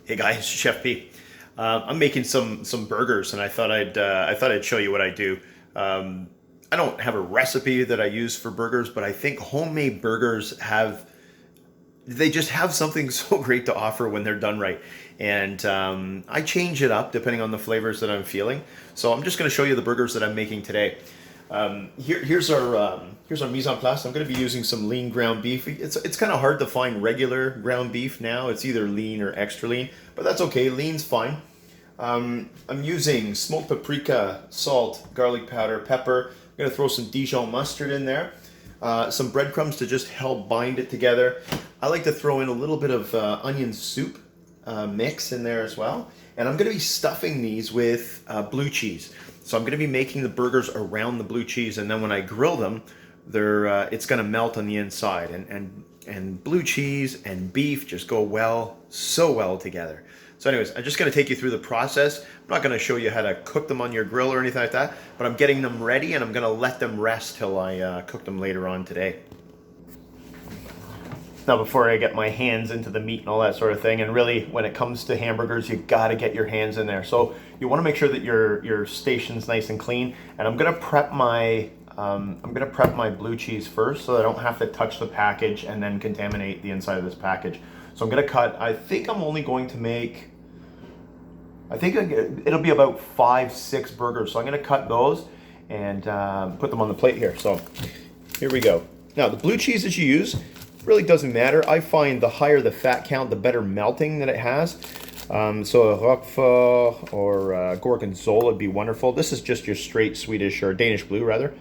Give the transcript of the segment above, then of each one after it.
Hey guys, Chef P. I'm making some burgers, and I thought I'd show you what I do. I don't have a recipe that I use for burgers, but I think homemade burgers they just have something so great to offer when they're done right. And I change it up depending on the flavors that I'm feeling. So I'm just going to show you the burgers that I'm making today. Here's our mise en place. I'm going to be using some lean ground beef. It's kind of hard to find regular ground beef now. It's either lean or extra lean, but that's okay. Lean's fine. I'm using smoked paprika, salt, garlic powder, pepper. I'm going to throw some Dijon mustard in there. Some breadcrumbs to just help bind it together. I like to throw in a little bit of onion soup mix in there as well. And I'm going to be stuffing these with blue cheese. So I'm going to be making the burgers around the blue cheese, and then when I grill them, it's going to melt on the inside. And blue cheese and beef just go so well together. So anyways, I'm just going to take you through the process. I'm not going to show you how to cook them on your grill or anything like that, but I'm getting them ready, and I'm going to let them rest till I cook them later on today. Now, before I get my hands into the meat and all that sort of thing, and really when it comes to hamburgers, you got to get your hands in there. So you want to make sure that your station's nice and clean. And I'm going to prep my blue cheese first, so I don't have to touch the package and then contaminate the inside of this package. So I'm going to cut. I think I'm only going to make. I think it'll be about 5-6 burgers. So I'm going to cut those and put them on the plate here. So here we go. Now the blue cheese that you use really doesn't matter. I find the higher the fat count, the better melting that it has. So a Roquefort or Gorgonzola would be wonderful. This is just your straight Swedish or Danish blue rather.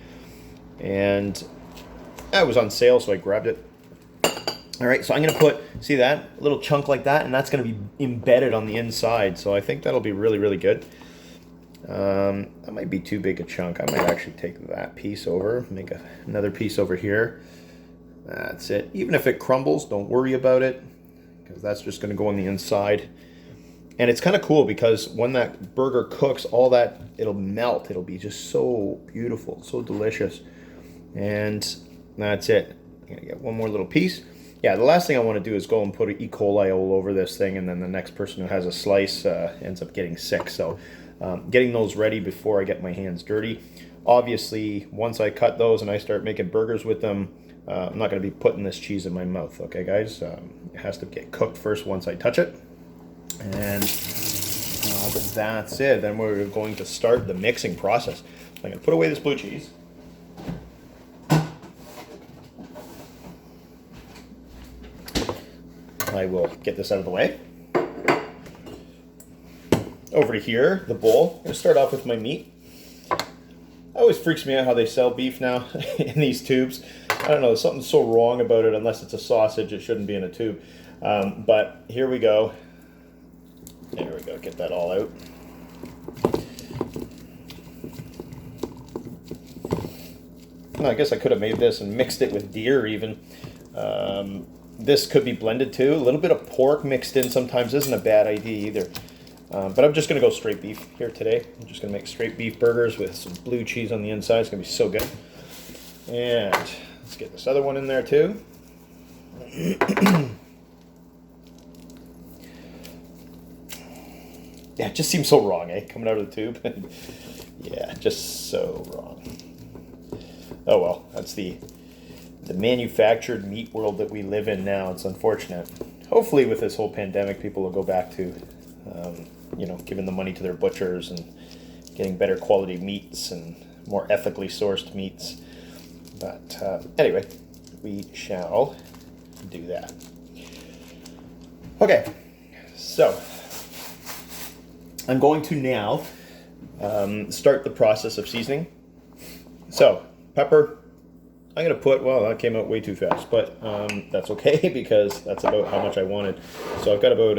And it was on sale, so I grabbed it. All right, so I'm gonna put, see that? A little chunk like that, and that's gonna be embedded on the inside. So I think that'll be really, really good. That might be too big a chunk. I might actually take that piece over, make another piece over here. That's it. Even if it crumbles, don't worry about it, because that's just going to go on the inside. And it's kind of cool because when that burger cooks, all that, it'll melt. It'll be just so beautiful, so delicious. And that's it. I'm going to get one more little piece. Yeah, the last thing I want to do is go and put an E. coli all over this thing, and then the next person who has a slice ends up getting sick. So getting those ready before I get my hands dirty. Obviously, once I cut those and I start making burgers with them, I'm not going to be putting this cheese in my mouth, okay, guys? It has to get cooked first once I touch it. And that's it. Then we're going to start the mixing process. I'm going to put away this blue cheese. I will get this out of the way. Over to here, the bowl. I'm going to start off with my meat. It always freaks me out how they sell beef now in these tubes. I don't know, there's something so wrong about it. Unless it's a sausage, it shouldn't be in a tube. But here we go. There we go, get that all out. Well, I guess I could have made this and mixed it with deer even. This could be blended too. A little bit of pork mixed in sometimes isn't a bad idea either. But I'm just going to go straight beef here today. I'm just going to make straight beef burgers with some blue cheese on the inside. It's going to be so good. And let's get this other one in there too. Yeah, it just seems so wrong, eh? Coming out of the tube. Yeah, just so wrong. Oh well, that's the manufactured meat world that we live in now. It's unfortunate. Hopefully with this whole pandemic, people will go back to giving the money to their butchers and getting better quality meats and more ethically sourced meats. But anyway, we shall do that. Okay, so I'm going to now start the process of seasoning. So pepper, I'm going to put, well, that came out way too fast, but that's okay because that's about how much I wanted. So I've got about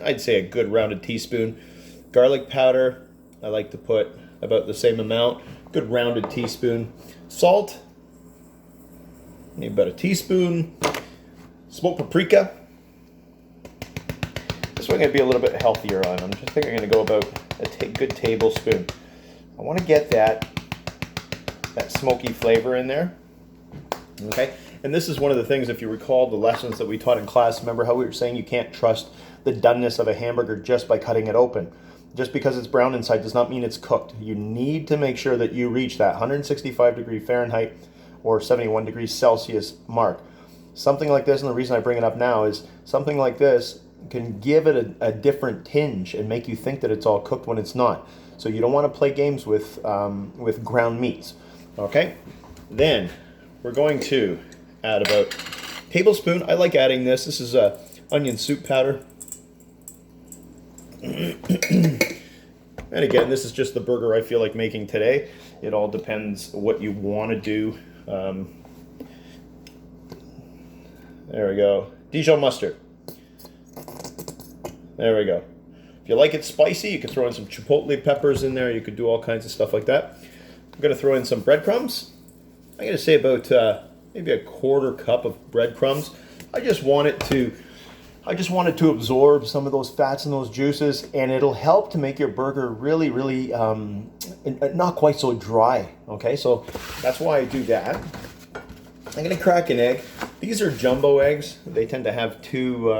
I'd say a good rounded teaspoon. Garlic powder, I like to put about the same amount. Good rounded teaspoon. Salt, maybe about a teaspoon. Smoked paprika. This one I'm going to be a little bit healthier on. I'm just thinking I'm going to go about a good tablespoon. I want to get that smoky flavor in there. Okay, And this is one of the things, if you recall the lessons that we taught in class, remember how we were saying you can't trust the doneness of a hamburger just by cutting it open. Just because it's brown inside does not mean it's cooked. You need to make sure that you reach that 165 degree Fahrenheit or 71 degrees Celsius mark. Something like this, and the reason I bring it up now is something like this can give it a different tinge and make you think that it's all cooked when it's not. So you don't want to play games with ground meats. Okay, then we're going to add about a tablespoon. I like adding this. This is onion soup powder. And again, this is just the burger I feel like making today. It all depends what you want to do. There we go. Dijon mustard. There we go. If you like it spicy, you could throw in some chipotle peppers in there. You could do all kinds of stuff like that. I'm going to throw in some breadcrumbs. I'm going to say about maybe a quarter cup of breadcrumbs. I just want it to absorb some of those fats and those juices, and it'll help to make your burger really, really not quite so dry. Okay, so that's why I do that. I'm going to crack an egg. These are jumbo eggs. They tend to have two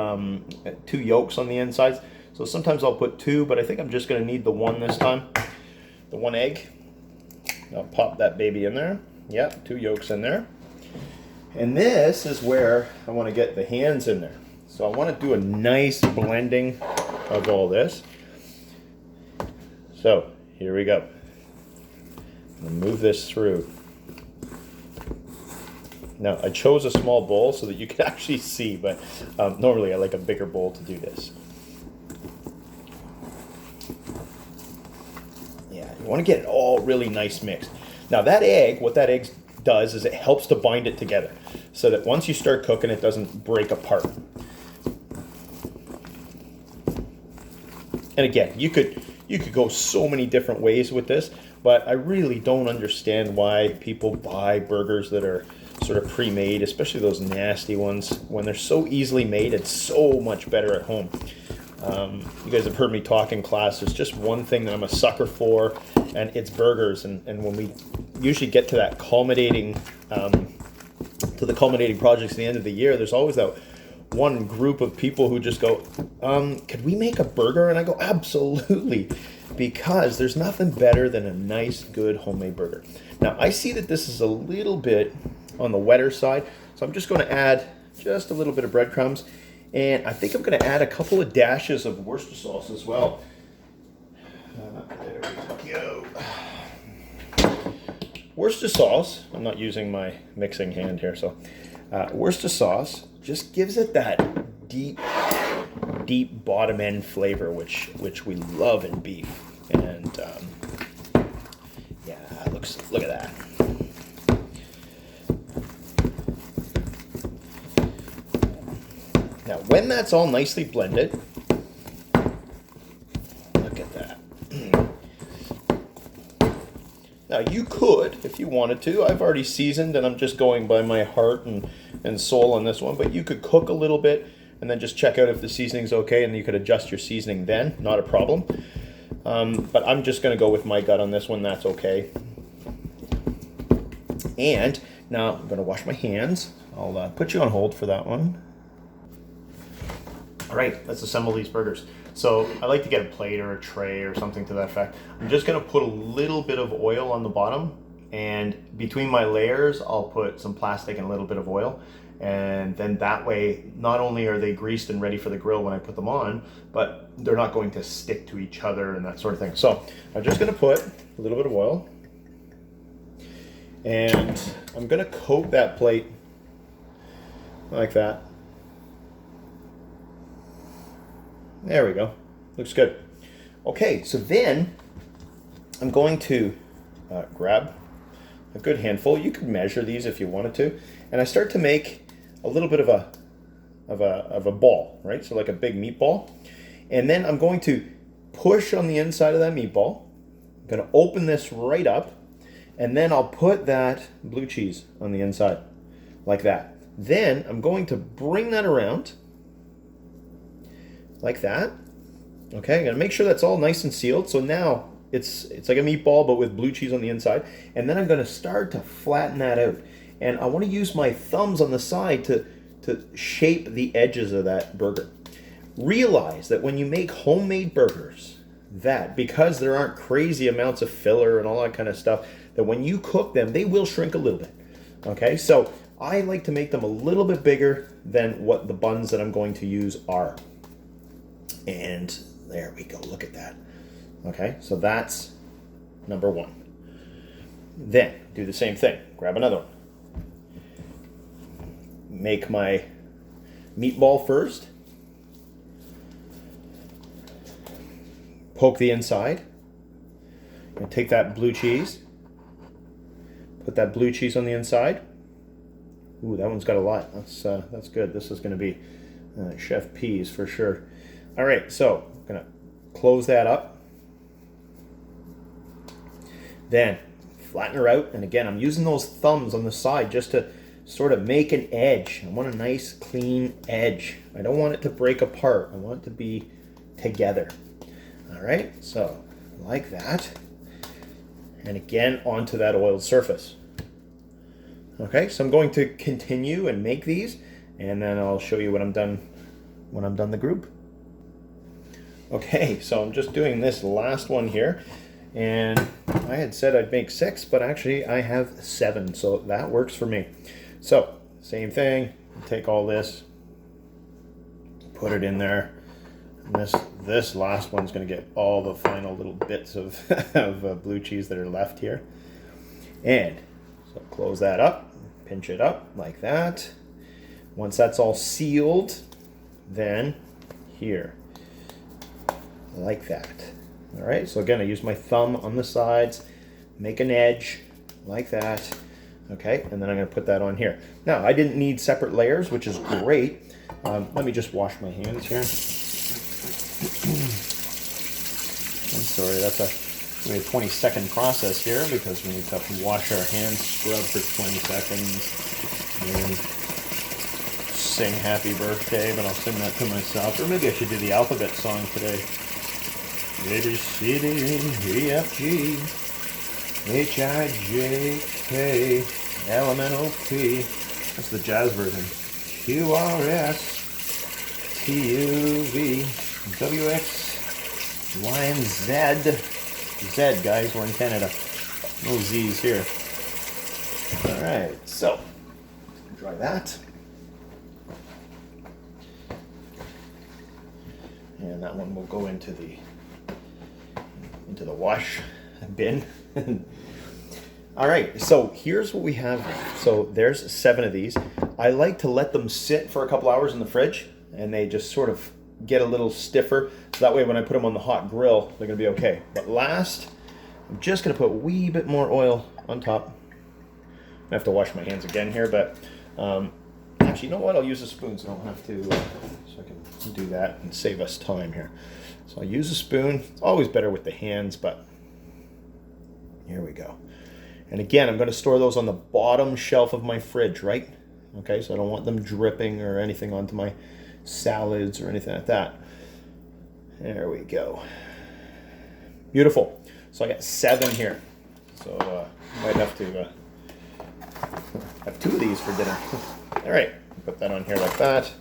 yolks on the insides. So sometimes I'll put two, but I think I'm just going to need the one this time. The one egg. I'll pop that baby in there. Yep, two yolks in there. And this is where I want to get the hands in there. So I want to do a nice blending of all this. So here we go. I'm going to move this through. Now I chose a small bowl so that you can actually see, but normally I like a bigger bowl to do this. Yeah, you want to get it all really nice mixed. Now that egg, what that egg does is it helps to bind it together so that once you start cooking it doesn't break apart. And again, you could go so many different ways with this, but I really don't understand why people buy burgers that are sort of pre-made, especially those nasty ones. When they're so easily made, it's so much better at home. You guys have heard me talk in class. There's just one thing that I'm a sucker for, and it's burgers. And when we usually get to that culminating projects at the end of the year, there's always that one group of people who just go, could we make a burger? And I go, absolutely, because there's nothing better than a nice, good homemade burger. Now, I see that this is a little bit on the wetter side, so I'm just going to add just a little bit of breadcrumbs, and I think I'm going to add a couple of dashes of Worcester sauce as well. There we go. Worcester sauce, I'm not using my mixing hand here, so Worcester sauce just gives it that deep bottom end flavor, which we love in beef. And yeah, look at that. Now, when that's all nicely blended, look at that. Now, you could, if you wanted to, I've already seasoned and I'm just going by my heart and soul on this one, but you could cook a little bit and then just check out if the seasoning's okay, and you could adjust your seasoning then, not a problem. But I'm just going to go with my gut on this one, that's okay. And now I'm going to wash my hands. I'll put you on hold for that one. All right, let's assemble these burgers. So I like to get a plate or a tray or something to that effect. I'm just gonna put a little bit of oil on the bottom, and between my layers, I'll put some plastic and a little bit of oil. And then that way, not only are they greased and ready for the grill when I put them on, but they're not going to stick to each other and that sort of thing. So I'm just gonna put a little bit of oil, and I'm gonna coat that plate like that. There we go. Looks good. Okay, so then I'm going to grab a good handful. You could measure these if you wanted to, and I start to make a little bit of a ball, right? So like a big meatball, and then I'm going to push on the inside of that meatball. I'm going to open this right up, and then I'll put that blue cheese on the inside, like that. Then I'm going to bring that around. Like that. Okay, I'm gonna make sure that's all nice and sealed. So now it's like a meatball, but with blue cheese on the inside. And then I'm gonna start to flatten that out. And I want to use my thumbs on the side to shape the edges of that burger. Realize that when you make homemade burgers, that because there aren't crazy amounts of filler and all that kind of stuff, that when you cook them, they will shrink a little bit. Okay, so I like to make them a little bit bigger than what the buns that I'm going to use are. And there we go, look at that. Okay, so that's number one. Then do the same thing, grab another one. Make my meatball first. Poke the inside. And take that blue cheese. Put that blue cheese on the inside. Ooh, that one's got a lot. That's good. This is going to be chef peas for sure. All right, so I'm going to close that up. Then flatten her out. And again, I'm using those thumbs on the side just to sort of make an edge. I want a nice clean edge. I don't want it to break apart. I want it to be together. All right, so like that. And again, onto that oiled surface. Okay, so I'm going to continue and make these, and then I'll show you when I'm done the group. Okay, so I'm just doing this last one here, and I had said I'd make 6, but actually I have 7, so that works for me. So, same thing, take all this, put it in there, and this last one's going to get all the final little bits of, of blue cheese that are left here. And so close that up, pinch it up like that. Once that's all sealed, then here, like that. All right, so again, I use my thumb on the sides, make an edge like that. Okay, and then I'm going to put that on here. Now, I didn't need separate layers, which is great. Let me just wash my hands here. I'm sorry, that's a 20-second process here because we need to wash our hands, scrub for 20 seconds, and sing happy birthday, but I'll sing that to myself. Or maybe I should do the alphabet song today. A, B, C, D, E, F, G, H, I, J, K, L, M, N, O, P. That's the jazz version. Q, R, S, T, U, V, W, X, Y, and Z. Z, guys, we're in Canada. No Z's here. Alright, so, dry that. And that one will go into the wash bin. Alright, so here's what we have. So there's 7 of these. I like to let them sit for a couple hours in the fridge, and they just sort of get a little stiffer. So that way when I put them on the hot grill, they're going to be okay. But last, I'm just going to put a wee bit more oil on top. I have to wash my hands again here, but actually, you know what? I'll use a spoon so I don't have to, so I can do that and save us time here. So I'll use a spoon. It's always better with the hands, but here we go. And again, I'm going to store those on the bottom shelf of my fridge, right? Okay, so I don't want them dripping or anything onto my salads or anything like that. There we go. Beautiful. So I got 7 here. So might have to have 2 of these for dinner. All right, put that on here like that.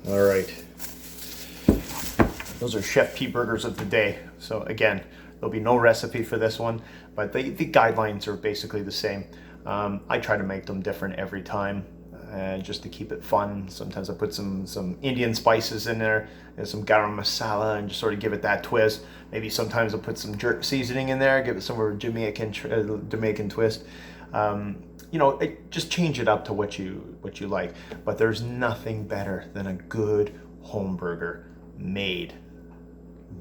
All right. Those are Chef P burgers of the day. So again, there'll be no recipe for this one, but the guidelines are basically the same. I try to make them different every time, just to keep it fun. Sometimes I put some Indian spices in there, and some garam masala, and just sort of give it that twist. Maybe sometimes I'll put some jerk seasoning in there, give it some sort of Jamaican twist. You know, just change it up to what you like. But there's nothing better than a good home burger made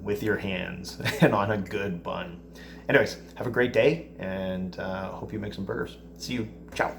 with your hands and on a good bun. Anyways, have a great day, and hope you make some burgers. See you. Ciao.